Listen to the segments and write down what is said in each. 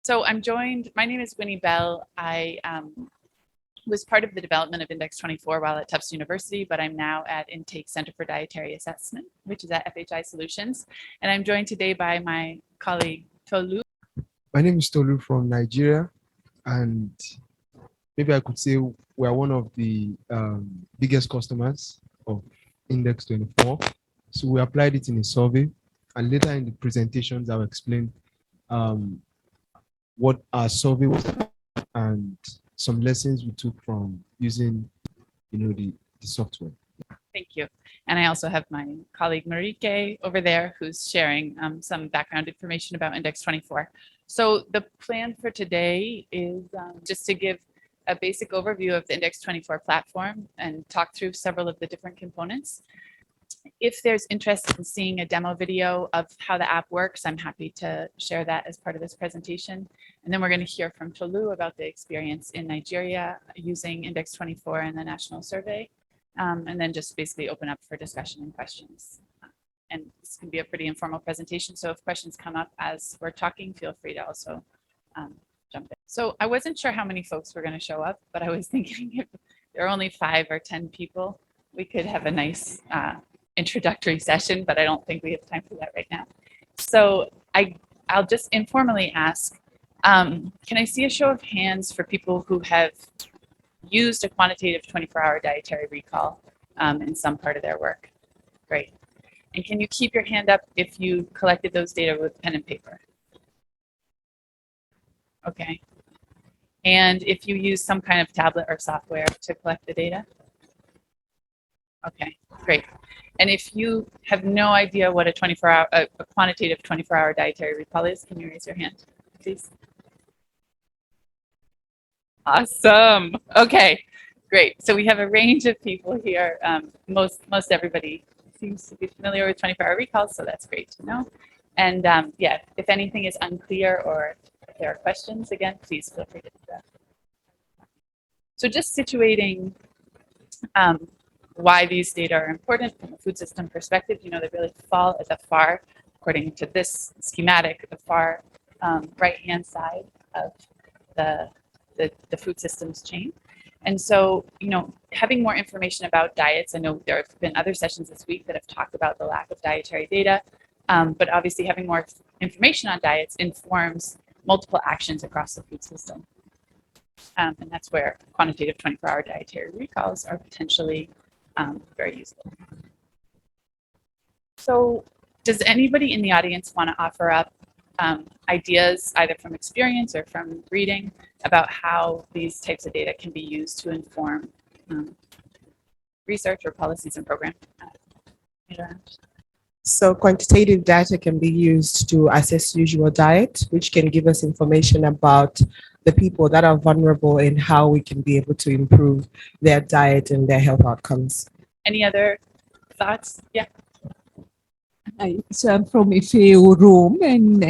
So my name is Winnie Bell. I was part of the development of INDDEX24 while at Tufts University, but I'm now at Intake Center for Dietary Assessment, which is at FHI Solutions. And I'm joined today by my colleague, Tolu. My name is Tolu from Nigeria, and maybe I could say we're one of the biggest customers of INDDEX24. So we applied it in a survey, and later in the presentations, I'll explain what our survey was and some lessons we took from using, the software. Thank you. And I also have my colleague Marique over there who's sharing some background information about INDDEX24. So the plan for today is just to give a basic overview of the INDDEX24 platform and talk through several of the different components. If there's interest in seeing a demo video of how the app works, I'm happy to share that as part of this presentation. And then we're going to hear from Tolu about the experience in Nigeria using INDDEX24 and the national survey. And then just basically open up for discussion and questions. And this can be a pretty informal presentation. So if questions come up as we're talking, feel free to also jump in. So I wasn't sure how many folks were going to show up, but I was thinking if there are only 5 or 10 people, we could have a nice introductory session, but I don't think we have time for that right now. So I'll just informally ask, can I see a show of hands for people who have used a quantitative 24-hour dietary recall in some part of their work? Great. And can you keep your hand up if you collected those data with pen and paper? Okay. And if you use some kind of tablet or software to collect the data? Okay, great. And if you have no idea what a quantitative 24-hour dietary recall is, can you raise your hand, please? Awesome. Okay, great. So we have a range of people here. Most everybody seems to be familiar with 24-hour recalls, so that's great to know. And yeah, if anything is unclear or if there are questions, again, please feel free to do that. So just situating why these data are important from a food system perspective, they really fall at the far, according to this schematic, the far right-hand side of the food systems chain. And so, having more information about diets, I know there have been other sessions this week that have talked about the lack of dietary data, but obviously having more information on diets informs multiple actions across the food system. And that's where quantitative 24-hour dietary recalls are potentially very useful. So does anybody in the audience want to offer up ideas either from experience or from reading about how these types of data can be used to inform research or policies and programs? So quantitative data can be used to assess usual diet, which can give us information about the people that are vulnerable and how we can be able to improve their diet and their health outcomes. Any other thoughts? Yeah. So I'm from FAO Rome, and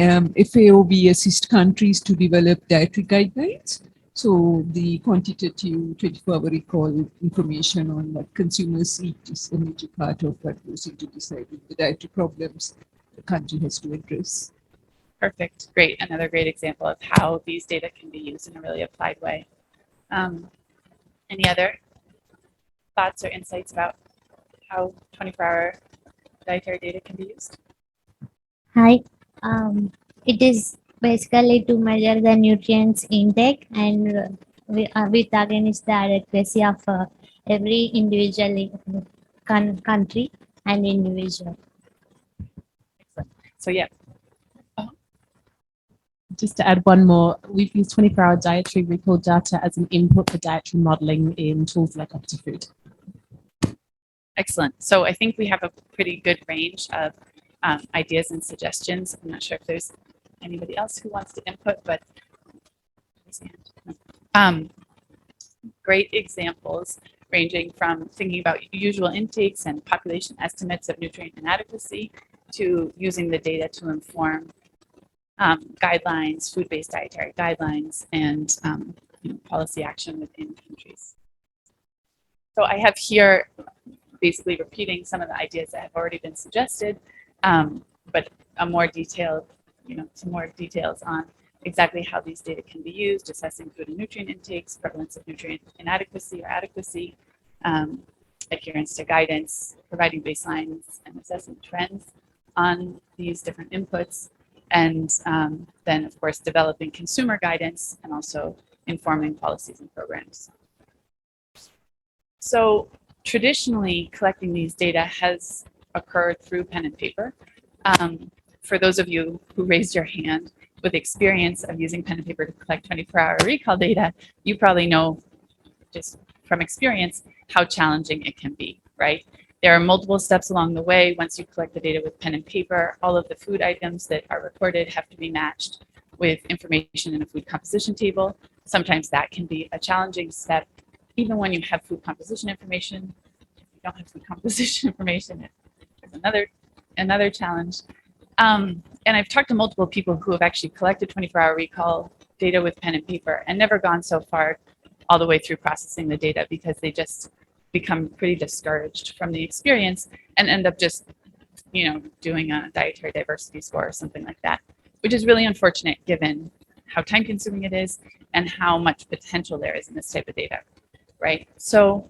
FAO, we assist countries to develop dietary guidelines. So the quantitative 24-hour recall information on what consumers eat is a major part of what goes into deciding the dietary problems the country has to address. Perfect. Great. Another great example of how these data can be used in a really applied way. Any other thoughts or insights about how 24-hour dietary data can be used? Hi, it is basically to measure the nutrients intake, and we against the adequacy of every individual country and individual. Excellent. So yeah. Just to add one more, we've used 24-hour dietary recall data as an input for dietary modeling in tools like Optifood. Excellent. So I think we have a pretty good range of ideas and suggestions. I'm not sure if there's anybody else who wants to input, but great examples ranging from thinking about usual intakes and population estimates of nutrient inadequacy to using the data to inform guidelines, food-based dietary guidelines, and policy action within countries. So I have here basically repeating some of the ideas that have already been suggested, but a more detailed, some more details on exactly how these data can be used, assessing food and nutrient intakes, prevalence of nutrient inadequacy or adequacy, adherence to guidance, providing baselines and assessing trends on these different inputs, and then, of course, developing consumer guidance and also informing policies and programs. So traditionally, collecting these data has occurred through pen and paper. For those of you who raised your hand with experience of using pen and paper to collect 24-hour recall data, you probably know just from experience how challenging it can be, right? There are multiple steps along the way. Once you collect the data with pen and paper, all of the food items that are recorded have to be matched with information in a food composition table. Sometimes that can be a challenging step. Even when you have food composition information, if you don't have food composition information, there's another challenge. And I've talked to multiple people who have actually collected 24-hour recall data with pen and paper and never gone so far all the way through processing the data because they just become pretty discouraged from the experience and end up just, doing a dietary diversity score or something like that, which is really unfortunate given how time consuming it is and how much potential there is in this type of data, right? So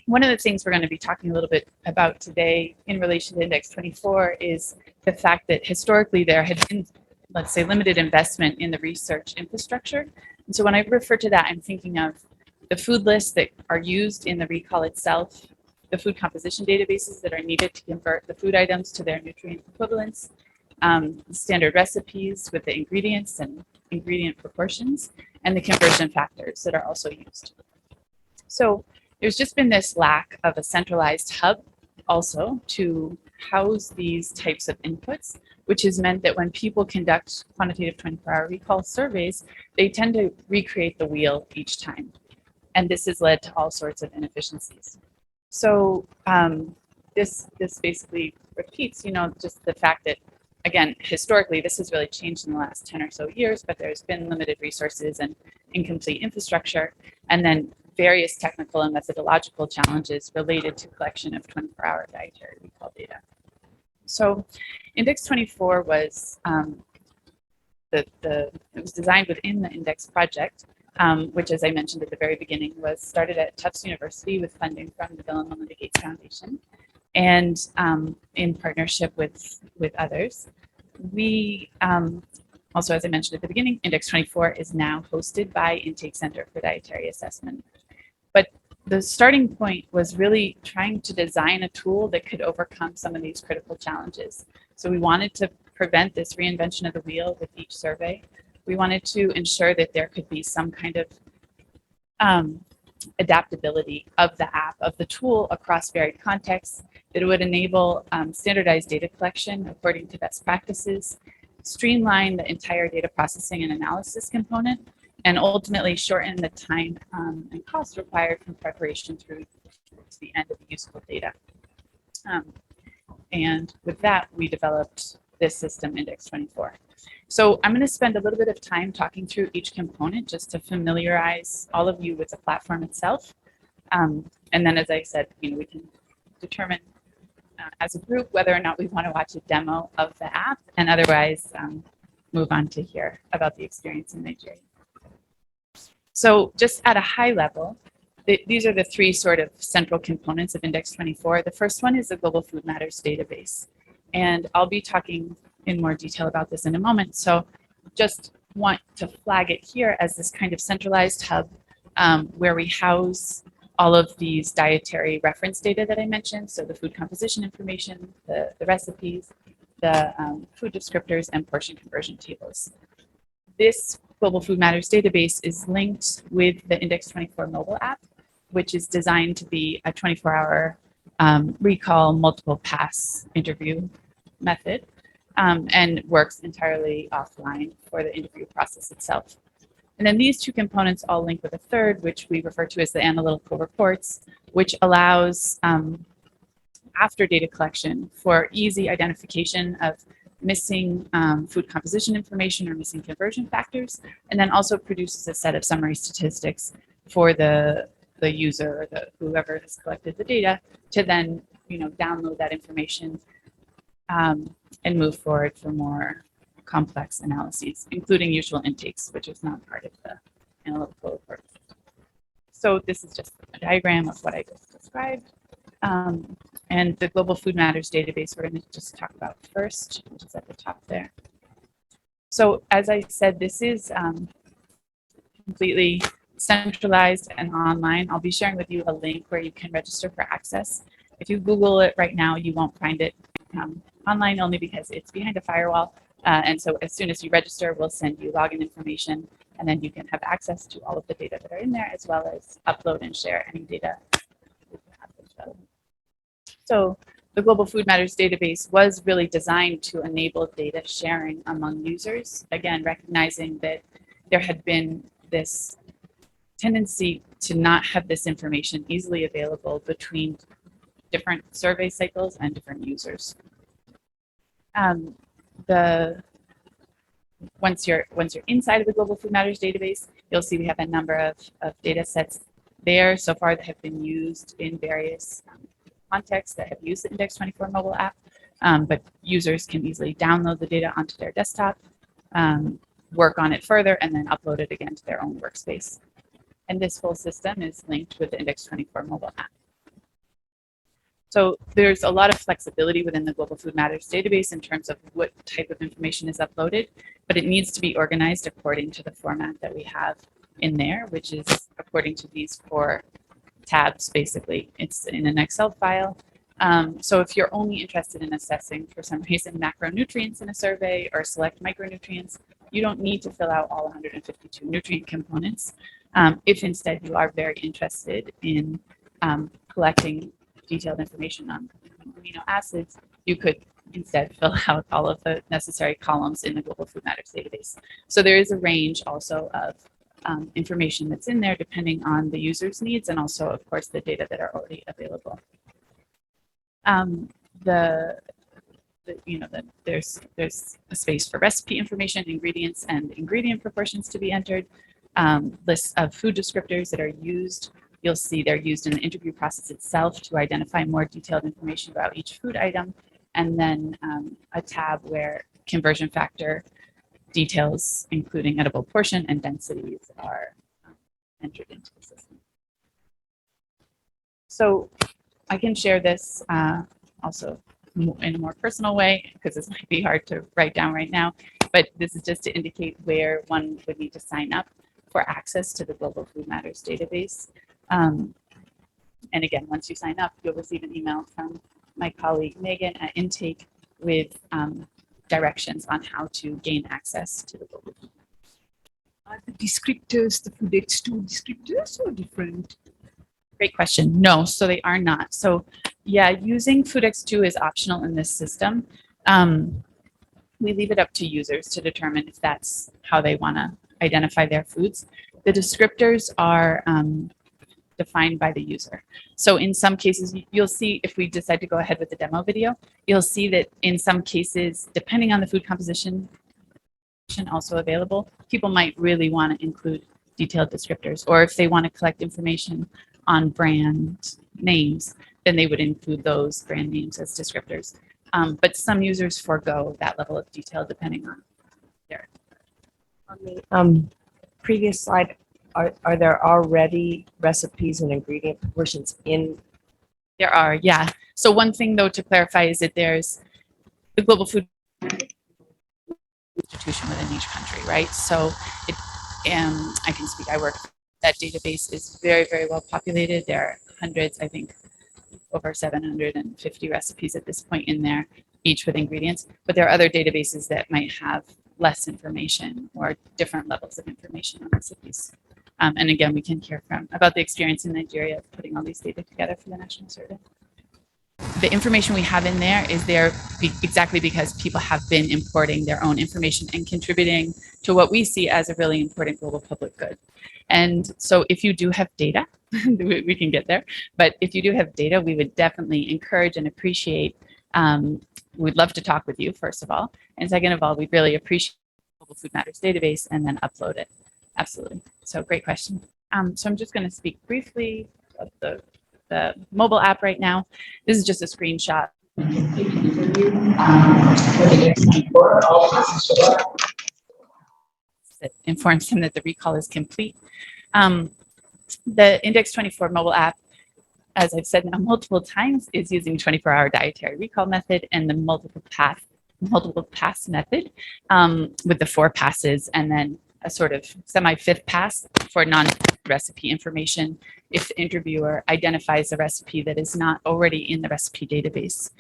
one of the things we're going to be talking a little bit about today in relation to Index 24 is the fact that historically there had been, let's say, limited investment in the research infrastructure. And so when I refer to that, I'm thinking of the food lists that are used in the recall itself, the food composition databases that are needed to convert the food items to their nutrient equivalents, standard recipes with the ingredients and ingredient proportions, and the conversion factors that are also used. So there's just been this lack of a centralized hub also to house these types of inputs, which has meant that when people conduct quantitative 24-hour recall surveys, they tend to recreate the wheel each time. And this has led to all sorts of inefficiencies. So this basically repeats, just the fact that, again, historically, this has really changed in the last 10 or so years, but there's been limited resources and incomplete infrastructure, and then various technical and methodological challenges related to collection of 24-hour dietary recall data. So Index 24 was it was designed within the Index project, which, as I mentioned at the very beginning, was started at Tufts University with funding from the Bill and Melinda Gates Foundation, and in partnership with others. We also, as I mentioned at the beginning, Index 24 is now hosted by Intake Center for Dietary Assessment. But the starting point was really trying to design a tool that could overcome some of these critical challenges. So we wanted to prevent this reinvention of the wheel with each survey. We wanted to ensure that there could be some kind of adaptability of the app, of the tool across varied contexts, that it would enable standardized data collection according to best practices, streamline the entire data processing and analysis component, and ultimately shorten the time and cost required from preparation through to the end of the useful data. And with that, we developed this system, Index 24. So I'm going to spend a little bit of time talking through each component just to familiarize all of you with the platform itself. And then, as I said, we can determine as a group whether or not we want to watch a demo of the app, and otherwise move on to hear about the experience in Nigeria. So just at a high level, these are the three sort of central components of Index 24. The first one is the Global Food Matters database. And I'll be talking in more detail about this in a moment. So just want to flag it here as this kind of centralized hub where we house all of these dietary reference data that I mentioned. So the food composition information, the recipes, the food descriptors, and portion conversion tables. This Global Food Matters database is linked with the Index 24 mobile app, which is designed to be a 24-hour recall multiple pass interview method, and works entirely offline for the interview process itself. And then these two components all link with a third, which we refer to as the analytical reports, which allows, after data collection, for easy identification of missing food composition information or missing conversion factors, and then also produces a set of summary statistics for the user or whoever has collected the data to then download that information and move forward for more complex analyses, including usual intakes, which is not part of the analytical report. So this is just a diagram of what I just described. And the Global Food Matters database we're going to just talk about first, which is at the top there. So as I said, this is completely centralized and online. I'll be sharing with you a link where you can register for access. If you Google it right now, you won't find it online, only because it's behind a firewall. And so as soon as you register, we'll send you login information, and then you can have access to all of the data that are in there, as well as upload and share any data. So the Global Food Matters database was really designed to enable data sharing among users, again, recognizing that there had been this tendency to not have this information easily available between different survey cycles and different users. Once you're inside of the Global Food Matters database, you'll see we have a number of data sets there so far that have been used in various contexts that have used the INDDEX24 mobile app, but users can easily download the data onto their desktop, work on it further, and then upload it again to their own workspace. And this whole system is linked with the INDDEX24 mobile app. So there's a lot of flexibility within the Global Food Matters database in terms of what type of information is uploaded, but it needs to be organized according to the format that we have in there, which is according to these 4 tabs, basically. It's in an Excel file. So if you're only interested in assessing, for some reason, macronutrients in a survey or select micronutrients, you don't need to fill out all 152 nutrient components. If instead you are very interested in collecting detailed information on amino acids, you could instead fill out all of the necessary columns in the Global Food Matters database. So there is a range also of information that's in there depending on the user's needs, and also, of course, the data that are already available. There's a space for recipe information, ingredients, and ingredient proportions to be entered. Lists of food descriptors that are used. You'll see they're used in the interview process itself to identify more detailed information about each food item, and then a tab where conversion factor details, including edible portion and densities, are entered into the system. So I can share this also in a more personal way, because this might be hard to write down right now, but this is just to indicate where one would need to sign up for access to the Global Food Matters database. And again, once you sign up, you'll receive an email from my colleague Megan at Intake with directions on how to gain access to the Global Food Matters. Are the descriptors the FoodX2 descriptors or different? Great question. No, so they are not. So yeah, using FoodX2 is optional in this system. We leave it up to users to determine if that's how they want to identify their foods. The descriptors are defined by the user. So in some cases, you'll see, if we decide to go ahead with the demo video, you'll see that in some cases, depending on the food composition also available, people might really want to include detailed descriptors, or if they want to collect information on brand names, then they would include those brand names as descriptors. But some users forego that level of detail depending on their. On the previous slide, are there already recipes and ingredient proportions in? There are, yeah. So one thing though to clarify is that there's the Global Food Institution within each country, right? So I can speak, I work, that database is very, very well populated. There are hundreds, I think over 750 recipes at this point in there, each with ingredients. But there are other databases that might have less information or different levels of information on recipes. And again, we can hear about the experience in Nigeria of putting all these data together for the national survey. The information we have in there is there exactly because people have been importing their own information and contributing to what we see as a really important global public good. And so if you do have data, we can get there, but if you do have data, we would definitely encourage and appreciate, we'd love to talk with you, first of all. And second of all, we'd really appreciate the Global Food Matters database and then upload it. Absolutely. So great question. So I'm just going to speak briefly of the mobile app right now. This is just a screenshot That informs him that the recall is complete. The Index24 mobile app, as I've said now multiple times, is using 24-hour dietary recall method and the multiple pass method with the 4 passes and then a sort of semi-fifth pass for non-recipe information if the interviewer identifies a recipe that is not already in the recipe database.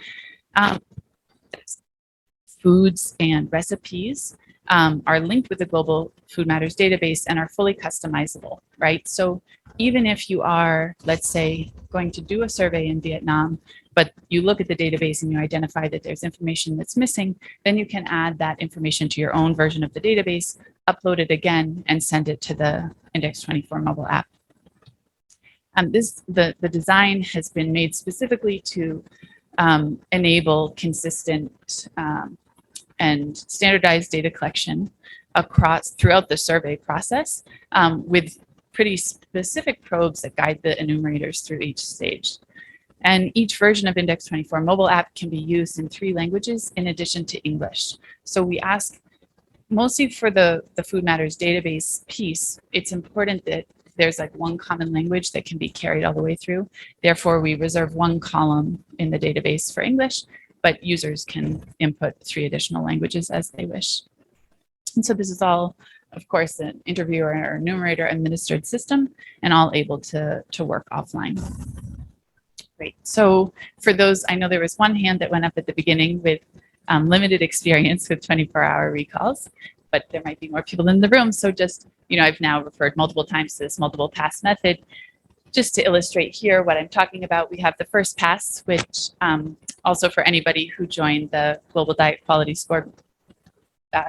Foods and recipes are linked with the Global Food Matters database and are fully customizable, right? So even if you are, let's say, going to do a survey in Vietnam, but you look at the database and you identify that there's information that's missing, then you can add that information to your own version of the database, upload it again, and send it to the Index24 mobile app. The design has been made specifically to enable consistent and standardized data collection throughout the survey process with pretty specific probes that guide the enumerators through each stage. And each version of Index24 mobile app can be used in 3 languages in addition to English. So we ask, mostly for the Food Matters database piece, it's important that there's like one common language that can be carried all the way through. Therefore, we reserve 1 column in the database for English, but users can input 3 additional languages as they wish. And so this is all, of course, an interviewer or enumerator administered system and all able to work offline. Great. So for those, I know there was one hand that went up at the beginning with limited experience with 24-hour recalls, but there might be more people in the room. So just, I've now referred multiple times to this multiple pass method. Just to illustrate here what I'm talking about, we have the first pass, which also for anybody who joined the Global Diet Quality Score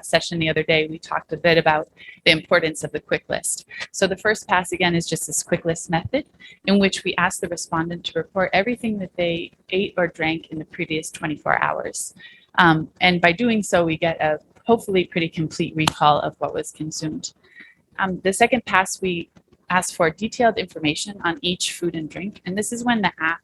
session the other day, we talked a bit about the importance of the quick list. So the first pass, again, is just this quick list method in which we ask the respondent to report everything that they ate or drank in the previous 24 hours. And by doing so, we get a hopefully pretty complete recall of what was consumed. The second pass, we ask for detailed information on each food and drink. And this is when the app,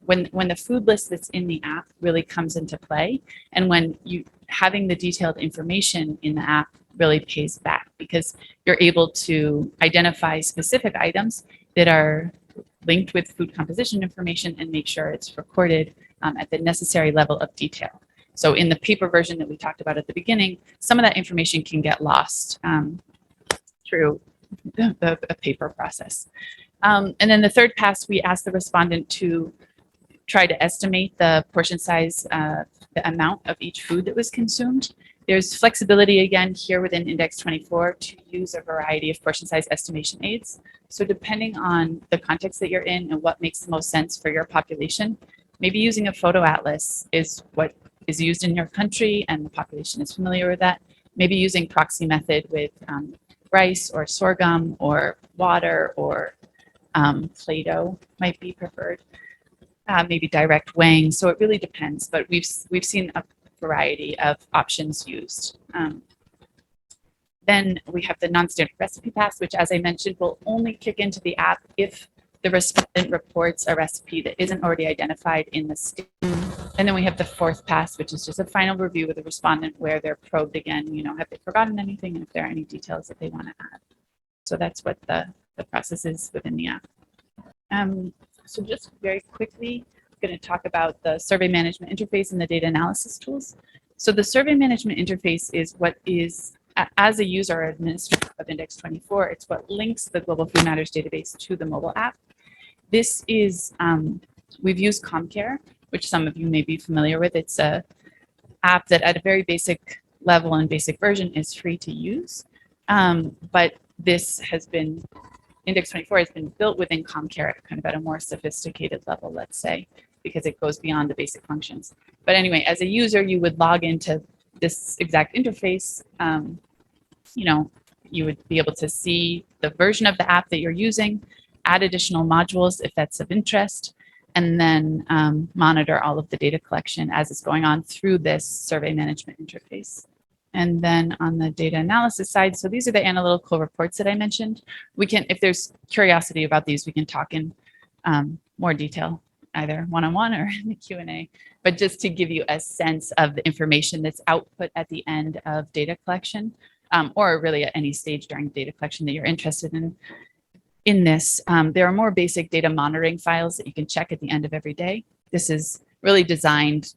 when the food list that's in the app really comes into play, and when having the detailed information in the app really pays back, because you're able to identify specific items that are linked with food composition information and make sure it's recorded at the necessary level of detail. So in the paper version that we talked about at the beginning, some of that information can get lost through the paper process. And then the third pass, we ask the respondent to try to estimate the portion size, the amount of each food that was consumed. There's flexibility again here within Index24 to use a variety of portion size estimation aids. So depending on the context that you're in and what makes the most sense for your population, maybe using a photo atlas is what is used in your country and the population is familiar with that. Maybe using proxy method with rice or sorghum or water or Play-Doh might be preferred. Maybe direct weighing. So it really depends, but we've seen a variety of options used. Then we have the non-standard recipe pass, which, as I mentioned, will only kick into the app if the respondent reports a recipe that isn't already identified in the state. And then we have the fourth pass, which is just a final review with the respondent where they're probed again, have they forgotten anything and if there are any details that they want to add. So that's what the process is within the app. So just very quickly, I'm going to talk about the survey management interface and the data analysis tools. So the survey management interface is what is, as a user or administrator of Index24, it's what links the Global Food Matters database to the mobile app. This is, we've used ComCare, which some of you may be familiar with. It's an app that at a very basic level and basic version is free to use. But this has been, Index24 has been built within ComCare kind of at a more sophisticated level, let's say, because it goes beyond the basic functions. But anyway, as a user, you would log into this exact interface. You would be able to see the version of the app that you're using, add additional modules if that's of interest, and then monitor all of the data collection as it's going on through this survey management interface. And then on the data analysis side, so these are the analytical reports that I mentioned. We can, if there's curiosity about these, we can talk in more detail either one-on-one or in the Q&A, but just to give you a sense of the information that's output at the end of data collection, or really at any stage during data collection that you're interested in. In this, there are more basic data monitoring files that you can check at the end of every day. This is really designed,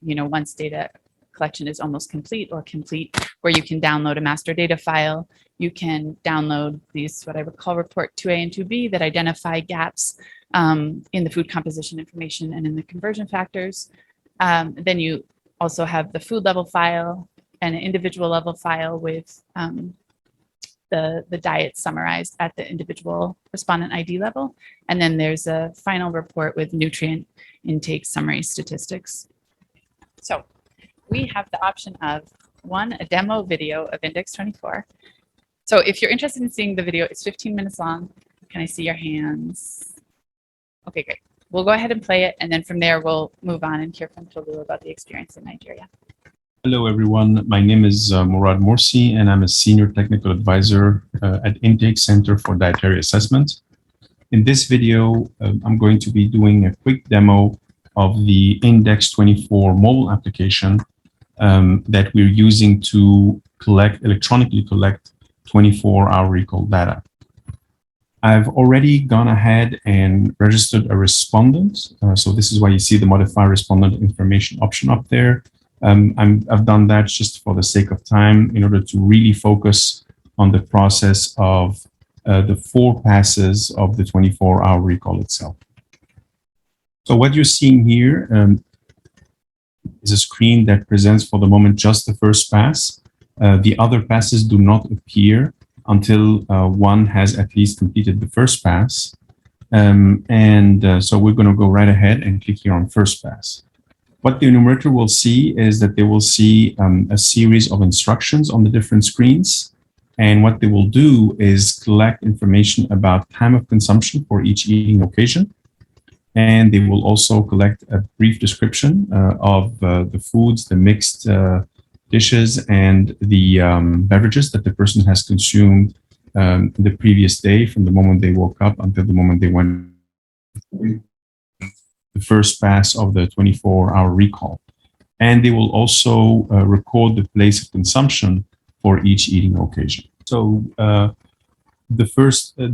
once data collection is almost complete or complete, where you can download a master data file. You can download these, what I would call report 2A and 2B, that identify gaps in the food composition information and in the conversion factors. Then you also have the food level file and an individual level file with the diet summarized at the individual respondent ID level. And then there's a final report with nutrient intake summary statistics. So we have the option of a demo video of INDDEX24. So if you're interested in seeing the video, it's 15 minutes long. Can I see your hands? Okay, great. We'll go ahead and play it. And then from there, we'll move on and hear from Tolu about the experience in Nigeria. Hello, everyone. My name is Murad Morsi, and I'm a Senior Technical Advisor at INDDEX24 Dietary Assessment. In this video, I'm going to be doing a quick demo of the INDDEX24 mobile application that we're using to electronically collect 24-hour recall data. I've already gone ahead and registered a respondent. So this is why you see the modify respondent information option up there. I've done that just for the sake of time in order to really focus on the process of the 4 passes of the 24-hour recall itself. So what you're seeing here is a screen that presents for the moment just the first pass. The other passes do not appear until one has at least completed the first pass. So we're going to go right ahead and click here on first pass. What the enumerator will see is that they will see a series of instructions on the different screens. And what they will do is collect information about time of consumption for each eating occasion. And they will also collect a brief description of the foods, the mixed dishes, and the beverages that the person has consumed the previous day, from the moment they woke up until the moment they went the first pass of the 24-hour recall. And they will also record the place of consumption for each eating occasion. So the first, as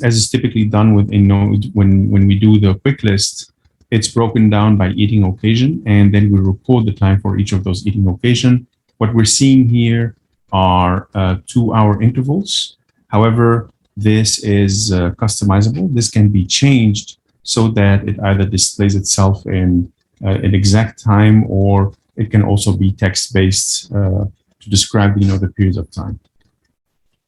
is typically done with a node, when we do the quick list, it's broken down by eating occasion, and then we record the time for each of those eating occasion. What we're seeing here are 2-hour intervals. However, this is customizable. This can be changed so that it either displays itself in an exact time, or it can also be text-based to describe, the periods of time.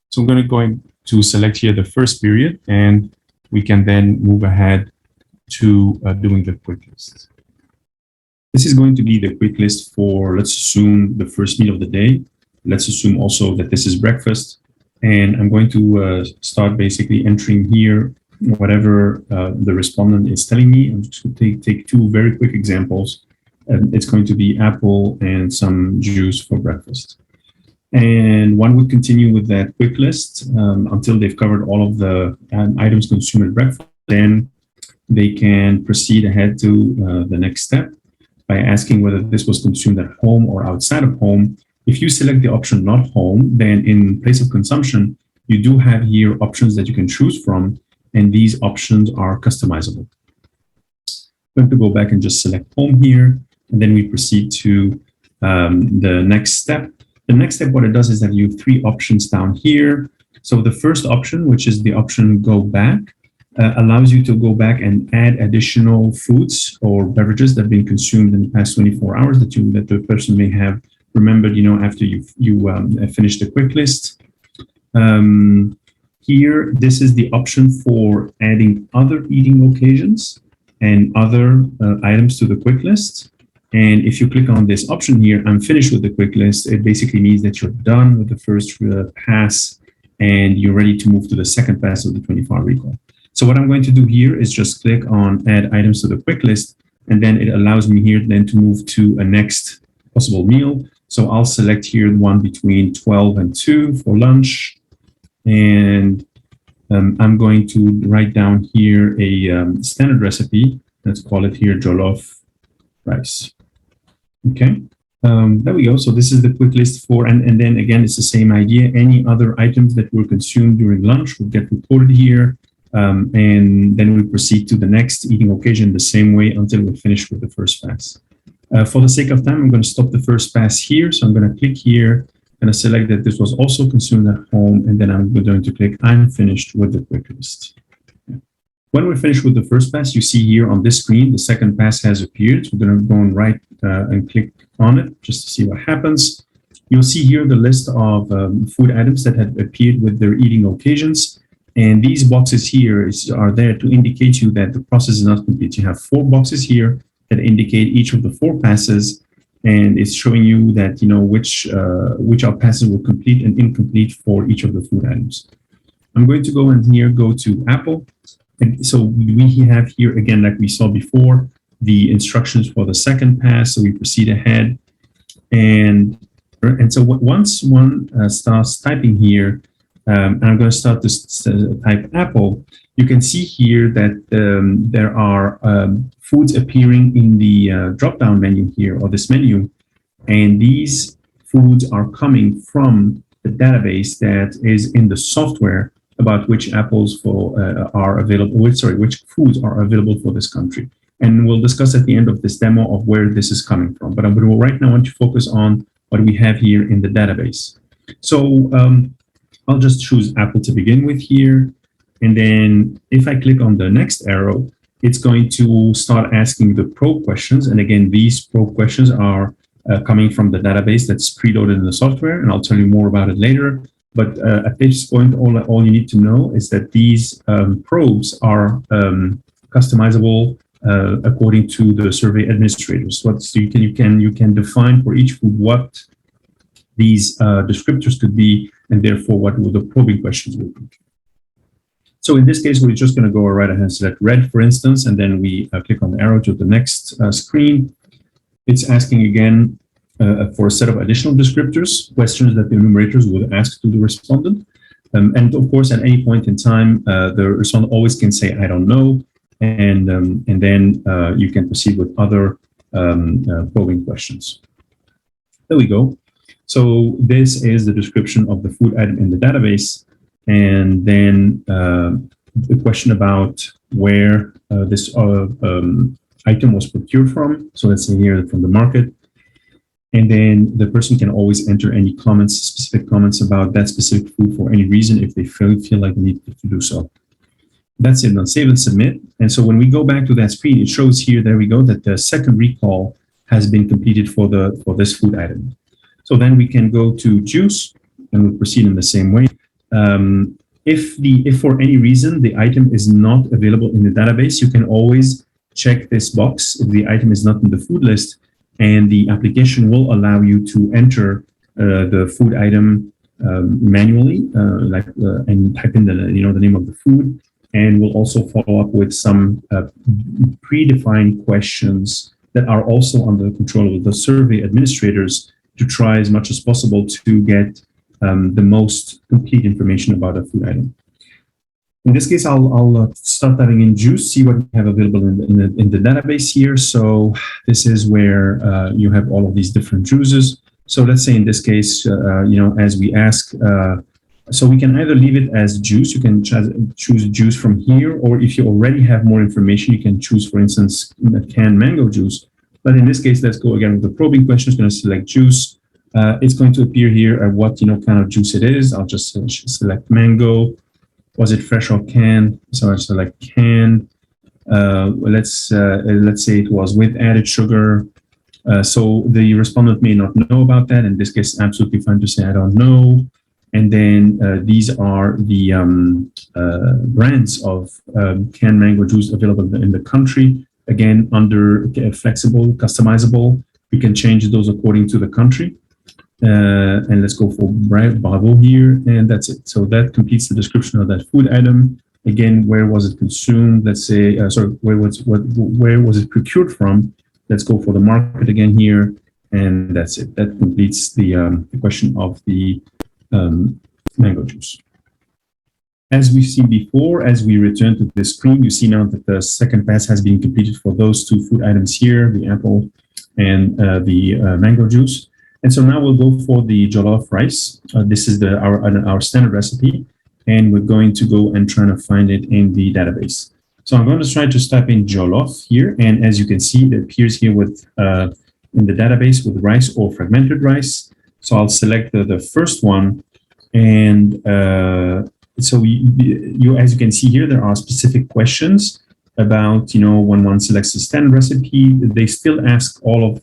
So I'm going to select here the first period, and we can then move ahead to doing the quick list. This is going to be the quick list for, let's assume, the first meal of the day. Let's assume also that this is breakfast. And I'm going to start basically entering here whatever the respondent is telling me. I'm just going to take 2 very quick examples. It's going to be apple and some juice for breakfast. And one would continue with that quick list until they've covered all of the items consumed at breakfast. Then they can proceed ahead to the next step by asking whether this was consumed at home or outside of home. If you select the option not home, then in place of consumption, you do have here options that you can choose from, and these options are customizable. I'm going to go back and just select home here, and then we proceed to the next step. The next step, what it does is that you have 3 options down here. So the first option, which is the option go back, allows you to go back and add additional foods or beverages that have been consumed in the past 24 hours that the person may have remembered, after you finished the quick list. Here, this is the option for adding other eating occasions and other items to the quick list. And if you click on this option here, I'm finished with the quick list, it basically means that you're done with the first pass and you're ready to move to the second pass of the 24-hour recall. So what I'm going to do here is just click on add items to the quick list, and then it allows me here then to move to a next possible meal. So I'll select here one between 12 and 2 for lunch. And I'm going to write down here a standard recipe. Let's call it here jollof rice. Okay, there we go. So this is the quick list for, and then again, it's the same idea. Any other items that were consumed during lunch will get reported here. And then we proceed to the next eating occasion the same way until we're finished with the first pass. For the sake of time, I'm going to stop the first pass here. So I'm going to click here and select that this was also consumed at home. And then I'm going to click I'm finished with the quick list. When we're finished with the first pass, you see here on this screen, the second pass has appeared. So we're going to go and right and click on it just to see what happens. You'll see here the list of food items that have appeared with their eating occasions. And these boxes here are there to indicate you that the process is not complete. You have 4 boxes here that indicate each of the 4 passes, and it's showing you that which our passes were complete and incomplete for each of the food items. I'm going to go in here, go to Apple, and so we have here again, like we saw before, the instructions for the second pass. So we proceed ahead, and so once one starts typing here. And I'm going to start to type Apple. You can see here that there are foods appearing in the drop-down menu here, or this menu. And these foods are coming from the database that is in the software about which apples are available, which foods are available for this country. And we'll discuss at the end of this demo of where this is coming from. But right now I want to focus on what we have here in the database. So, I'll just choose Apple to begin with here. And then if I click on the next arrow, it's going to start asking the probe questions. And again, these probe questions are coming from the database that's preloaded in the software. And I'll tell you more about it later. But at this point, all you need to know is that these probes are customizable according to the survey administrators. So you can define for each food what these descriptors could be, and therefore what the probing questions will be. So in this case, we're just going to go right ahead and select red, for instance, and then we click on the arrow to the next screen. It's asking again for a set of additional descriptors, questions that the enumerators would ask to the respondent. And of course, at any point in time, the respondent always can say, I don't know, and then you can proceed with other probing questions. There we go. So this is the description of the food item in the database, and then the question about where this item was procured from. So let's say here from the market, and then the person can always enter any comments, specific comments about that specific food for any reason if they feel like they need to do so. That's it. Now save and submit. And so when we go back to that screen, it shows here, there we go, that the second recall has been completed for this food item. So then we can go to juice and we'll proceed in the same way. If for any reason the item is not available in the database, you can always check this box if the item is not in the food list, and the application will allow you to enter the food item manually, and type in the name of the food, and we'll also follow up with some predefined questions that are also under the control of the survey administrators, to try as much as possible to get the most complete information about a food item. In this case, I'll start typing in juice, see what we have available in the database here. So this is where you have all of these different juices. So let's say in this case, as we ask, so we can either leave it as juice. You can choose juice from here, or if you already have more information, you can choose, for instance, canned mango juice. But in this case, let's go again with the probing question. It's going to select juice. It's going to appear here what kind of juice it is. I'll just select mango. Was it fresh or canned? So I select canned. Let's say it was with added sugar. So the respondent may not know about that. In this case, absolutely fine to say I don't know. And then these are the brands of canned mango juice available in the country. Again, under flexible, customizable, we can change those according to the country. And let's go for Bravo here, and that's it. So that completes the description of that food item. Again, where was it consumed? Let's say, where was it procured from? Let's go for the market again here, and that's it. That completes the question of the mango juice. As we've seen before, as we return to the screen, you see now that the second pass has been completed for those two food items here, the apple and the mango juice. And so now we'll go for the jollof rice. This is our standard recipe, and we're going to go and try to find it in the database. So I'm going to try to type in jollof here, and as you can see, it appears here with in the database with rice or fragmented rice. So I'll select the first one, and so as you can see here, there are specific questions about, when one selects a standard recipe, they still ask all of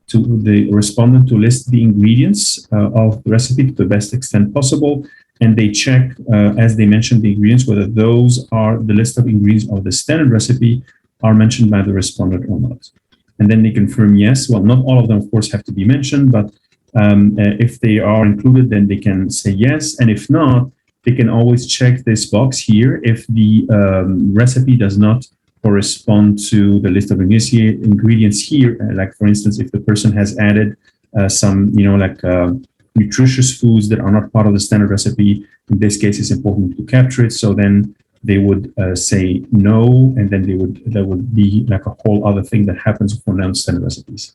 to the respondent to list the ingredients of the recipe to the best extent possible. And they check, as they mentioned, the ingredients, whether those are the list of ingredients of the standard recipe are mentioned by the respondent or not. And then they confirm yes. Well, not all of them, of course, have to be mentioned, but if they are included, then they can say yes. And if not, they can always check this box here if the recipe does not correspond to the list of ingredients here. Like, for instance, if the person has added some, nutritious foods that are not part of the standard recipe, in this case, it's important to capture it. So then they would say no, and then there would be like a whole other thing that happens for non-standard recipes.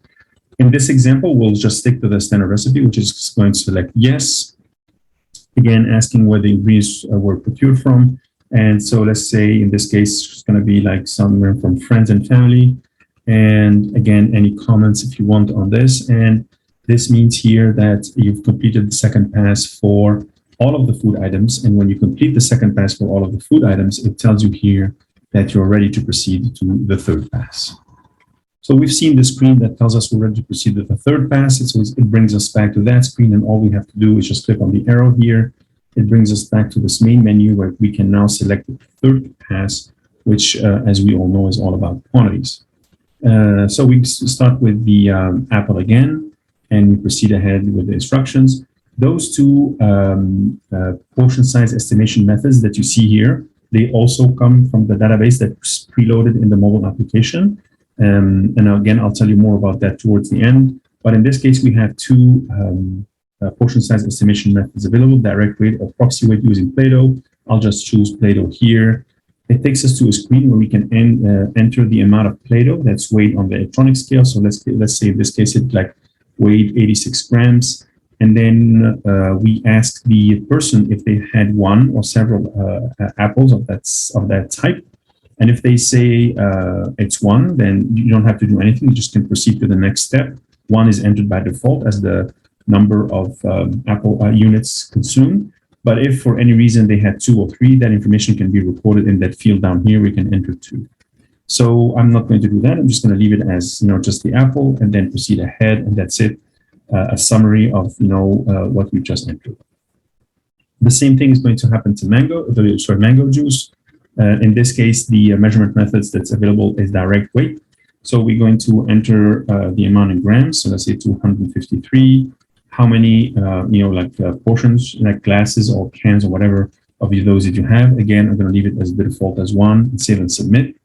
In this example, we'll just stick to the standard recipe, which is going to select yes. Again, asking where the ingredients were procured from. And so let's say in this case, it's going to be like somewhere from friends and family. And again, any comments if you want on this. And this means here that you've completed the second pass for all of the food items. And when you complete the second pass for all of the food items, it tells you here that you're ready to proceed to the third pass. So we've seen the screen that tells us we're ready to proceed with the third pass. It brings us back to that screen, and all we have to do is just click on the arrow here. It brings us back to this main menu where we can now select the third pass, which, as we all know, is all about quantities. So we start with the apple again, and we proceed ahead with the instructions. Those two portion size estimation methods that you see here, they also come from the database that's preloaded in the mobile application. And again, I'll tell you more about that towards the end. But in this case, we have two portion size estimation methods available: direct weight or proxy weight using Play-Doh. I'll just choose Play-Doh here. It takes us to a screen where we can enter the amount of Play-Doh that's weighed on the electronic scale. So let's say in this case it weighed 86 grams. And then we ask the person if they had one or several apples of that type. And if they say it's one, then you don't have to do anything. You just can proceed to the next step. One is entered by default as the number of apple units consumed. But if for any reason they had 2 or 3, that information can be recorded in that field down here. We can enter 2. So I'm not going to do that. I'm just going to leave it as, just the apple, and then proceed ahead. And that's it. A summary of, what we just entered. The same thing is going to happen to mango juice. In this case, the measurement methods that's available is direct weight. So we're going to enter the amount in grams. So let's say 253. How many, portions, like glasses or cans or whatever of those that you have. Again, I'm going to leave it as the default as 1 and save and submit.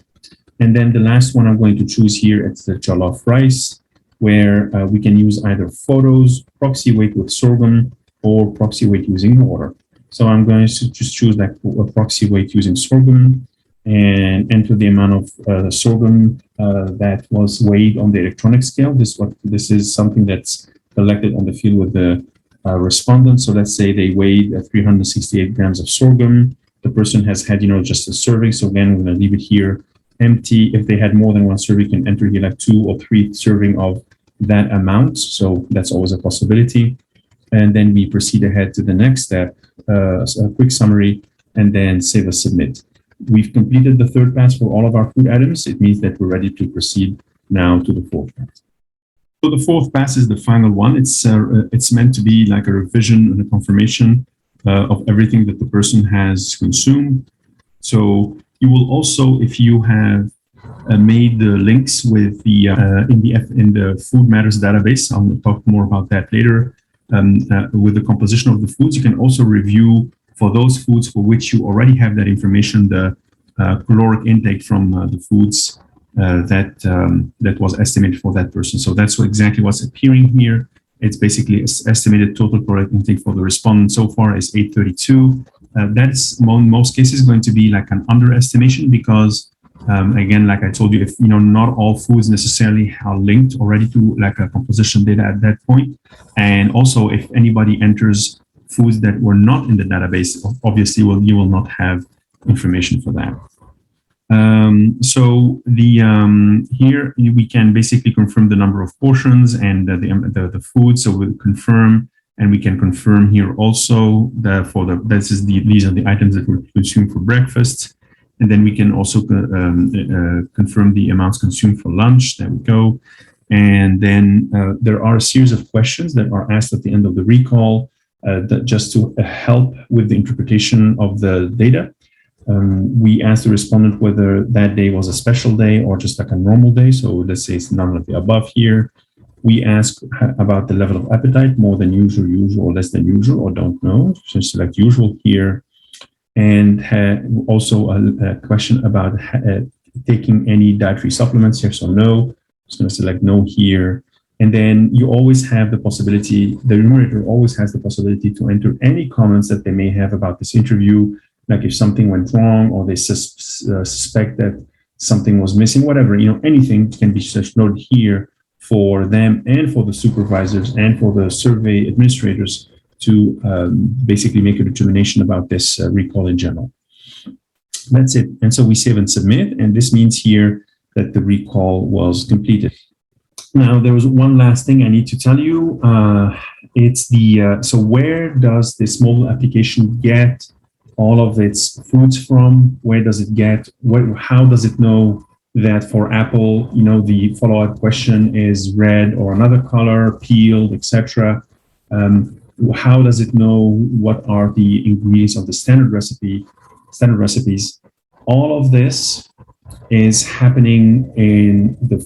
And then the last one I'm going to choose here, it's the jollof rice, where we can use either photos, proxy weight with sorghum, or proxy weight using water. So I'm going to just choose a proxy weight using sorghum and enter the amount of sorghum that was weighed on the electronic scale. This is something that's collected on the field with the respondent. So let's say they weighed 368 grams of sorghum. The person has had, just a serving. So again, we're going to leave it here empty. If they had more than 1 serving, you can enter here 2 or 3 serving of that amount. So that's always a possibility. And then we proceed ahead to the next step, a quick summary, and then save or submit. We've completed the third pass for all of our food items. It means that we're ready to proceed now to the fourth pass. So the fourth pass is the final one. It's meant to be like a revision and a confirmation of everything that the person has consumed. So you will also, if you have made the links with the in the Food Matters database, I'll talk more about that later. With the composition of the foods, you can also review for those foods for which you already have that information, the caloric intake from the foods that was estimated for that person. So that's exactly what's appearing here. It's basically estimated total caloric intake for the respondent so far is 832. That's most cases going to be like an underestimation because again, like I told you, if not all foods necessarily are linked already to like a composition data at that point, and also if anybody enters foods that were not in the database, obviously, you will not have information for that. So here we can basically confirm the number of portions and the food. So we'll confirm, and we can confirm here also these are the items that were consumed for breakfast. And then we can also confirm the amounts consumed for lunch. There we go. And then there are a series of questions that are asked at the end of the recall just to help with the interpretation of the data. We asked the respondent whether that day was a special day or just like a normal day. So let's say it's none of the above here. We ask about the level of appetite, more than usual, or less than usual, or don't know. So select usual here. And also a question about taking any dietary supplements, yes or no. Just going to select no here. And then you always have the possibility, the numerator always has the possibility to enter any comments that they may have about this interview, like if something went wrong or they suspect that something was missing, whatever, anything can be just noted here for them and for the supervisors and for the survey administrators to basically make a determination about this recall in general. That's it. And so we save and submit, and this means here that the recall was completed. Now, there was one last thing I need to tell you. It's so where does this mobile application get all of its foods from? Where does it get, how does it know that for Apple, the follow-up question is red or another color, peeled, etc.? How does it know what are the ingredients of the standard recipes? All of this is happening in the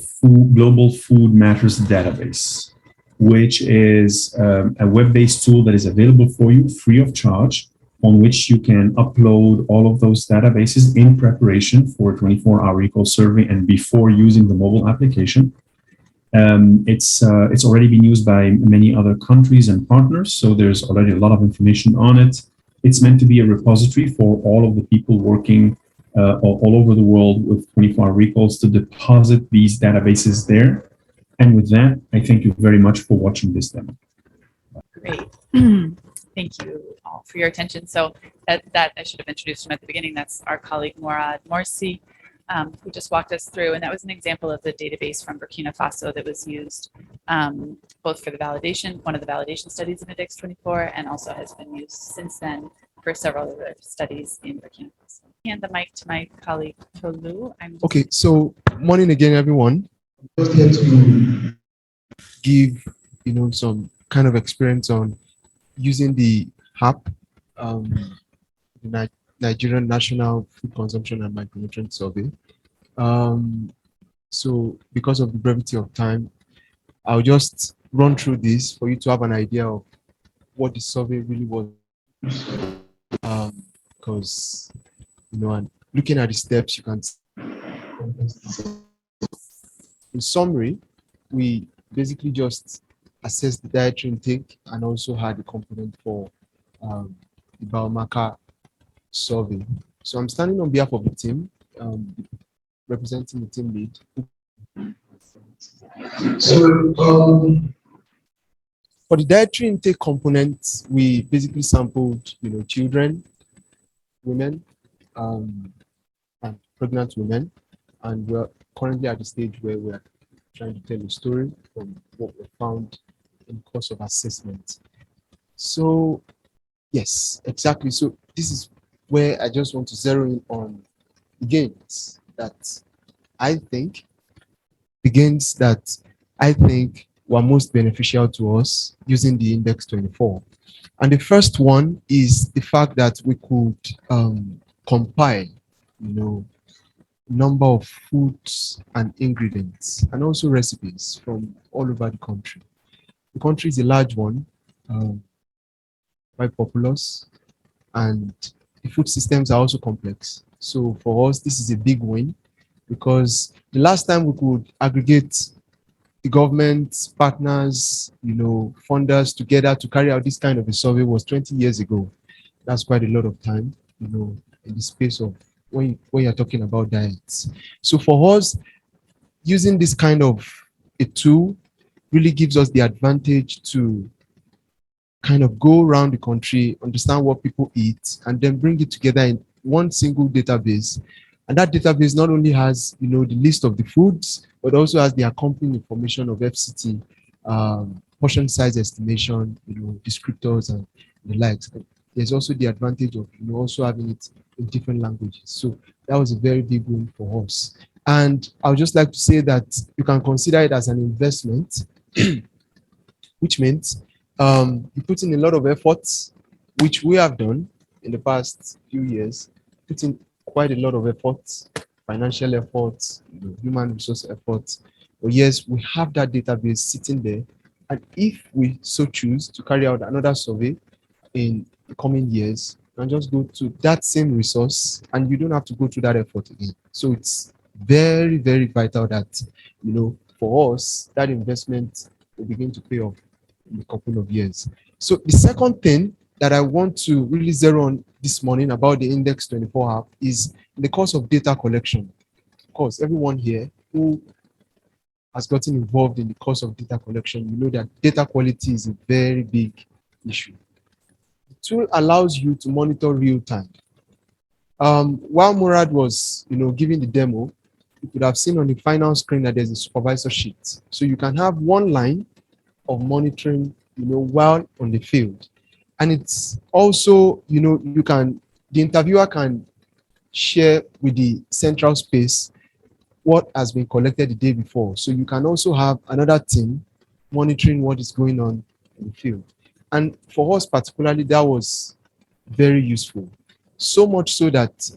Global Food Matters database, which is a web-based tool that is available for you free of charge, on which you can upload all of those databases in preparation for a 24-hour recall survey and before using the mobile application. It's already been used by many other countries and partners, so there's already a lot of information on it. It's meant to be a repository for all of the people working all over the world with 24-hour recalls to deposit these databases there. And with that, I thank you very much for watching this demo. Great. Thank you all for your attention. So that I should have introduced him at the beginning. That's our colleague Morad Morsi, who just walked us through. And that was an example of the database from Burkina Faso that was used both for the validation, one of the validation studies in INDDEX24, and also has been used since then for several other studies in Burkina Faso. Hand the mic to my colleague Tolu. Okay, so morning again, everyone. Just here to give some kind of experience on using the app, the Nigerian National Food Consumption and Micronutrient Survey. So because of the brevity of time, I'll just run through this for you to have an idea of what the survey really was. Because and looking at the steps, you can see. In summary, we basically just assessed the dietary intake and also had a component for the biomarker survey. So I'm standing on behalf of the team, representing the team lead. So for the dietary intake component, we basically sampled, children, women, and pregnant women, and we're currently at the stage where we're trying to tell a story from what we found in the course of assessment. So yes, exactly. So this is where I just want to zero in on the gains that I think were most beneficial to us using the INDDEX24. And the first one is the fact that we could compile, number of foods and ingredients and also recipes from all over the country. The country is a large one, quite populous, and the food systems are also complex. So for us, this is a big win because the last time we could aggregate the government, partners, funders together to carry out this kind of a survey was 20 years ago. That's quite a lot of time, in the space of when you're talking about diets. So for us, using this kind of a tool really gives us the advantage to kind of go around the country, understand what people eat, and then bring it together in one single database. And that database not only has, the list of the foods, but also has the accompanying information of FCT, portion size estimation, descriptors and the likes. There's also the advantage of, also having it in different languages. So that was a very big win for us. And I would just like to say that you can consider it as an investment, which means you put in a lot of efforts, which we have done in the past few years, put in quite a lot of efforts, financial efforts, human resource efforts. But yes, we have that database sitting there. And if we so choose to carry out another survey in the coming years, you can just go to that same resource and you don't have to go through that effort again. So it's very, very vital that, for us, that investment will begin to pay off in a couple of years. So the second thing that I want to really zero on this morning about the INDDEX24 app is the cost of data collection. Of course, everyone here who has gotten involved in the course of data collection, you know that data quality is a very big issue. The tool allows you to monitor real time. While Murad was, giving the demo, you could have seen on the final screen that there's a supervisor sheet. So you can have one line of monitoring, while on the field. And it's also, the interviewer can share with the central space what has been collected the day before. So you can also have another team monitoring what is going on in the field. And for us particularly, that was very useful. So much so that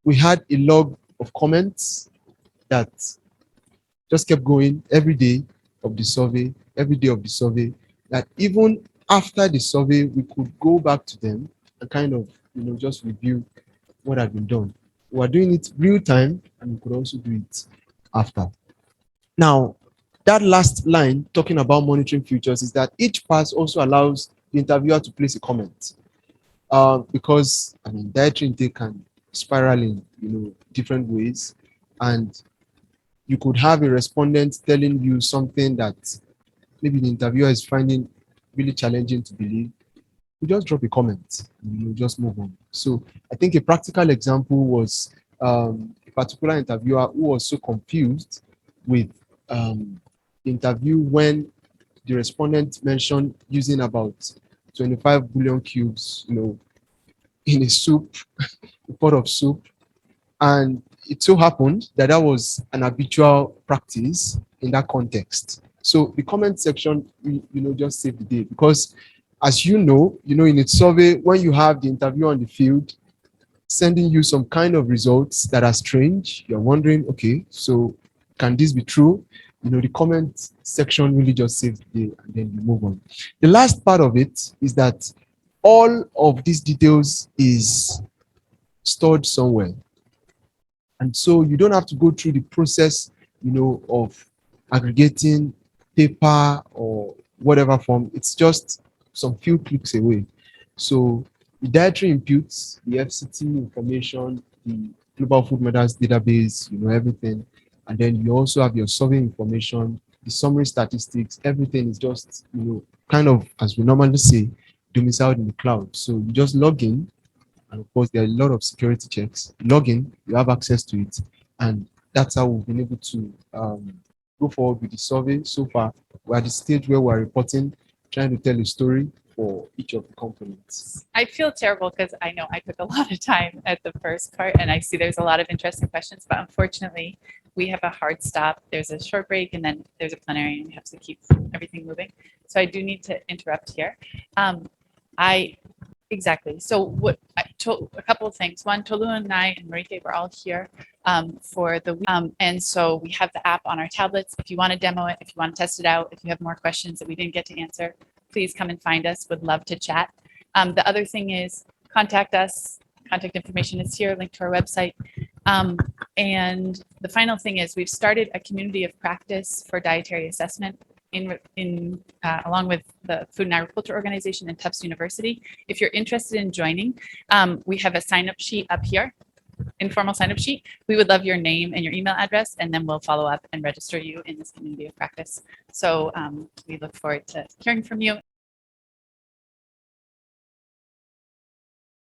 we had a log of comments that just kept going every day of the survey, that even after the survey, we could go back to them and kind of, just review what had been done. We were doing it real time and we could also do it after. Now, that last line talking about monitoring features is that each pass also allows the interviewer to place a comment. Because dietary intake can spiral in different ways, and you could have a respondent telling you something that maybe the interviewer is finding really challenging to believe. You just drop a comment and you just move on. So I think a practical example was a particular interviewer who was so confused with the interview when the respondent mentioned using about 25 billion cubes, in a soup, a pot of soup. And it so happened that that was an habitual practice in that context. So the comment section, just saved the day, because as in a survey, when you have the interview on the field sending you some kind of results that are strange, you're wondering, okay, so can this be true? The comment section really just saves the day and then you move on. The last part of it is that all of these details is stored somewhere. And so you don't have to go through the process, of aggregating paper or whatever form. It's just some few clicks away. So the dietary inputs, the FCT information, the global food methods database, everything. And then you also have your survey information, the summary statistics, everything is just, kind of, as we normally say, domiciled in the cloud. So you just log in, and of course, there are a lot of security checks. Log in, you have access to it, and that's how we've been able to go forward with the survey. So far, we're at the stage where we're reporting, trying to tell a story for each of the components. I feel terrible because I know I took a lot of time at the first part and I see there's a lot of interesting questions, but unfortunately we have a hard stop. There's a short break and then there's a plenary and we have to keep everything moving. So I do need to interrupt here. Exactly. So what a couple of things. One, Tolu and I and Marike were all here for the week. And so we have the app on our tablets. If you want to demo it, if you want to test it out, if you have more questions that we didn't get to answer, please come and find us. Would love to chat. The other thing is contact us. Contact information is here, linked to our website. And the final thing is we've started a community of practice for dietary assessment. along with the Food and Agriculture Organization and Tufts University. If you're interested in joining, we have a sign-up sheet up here, informal sign-up sheet. We would love your name and your email address, and then we'll follow up and register you in this community of practice. So we look forward to hearing from you.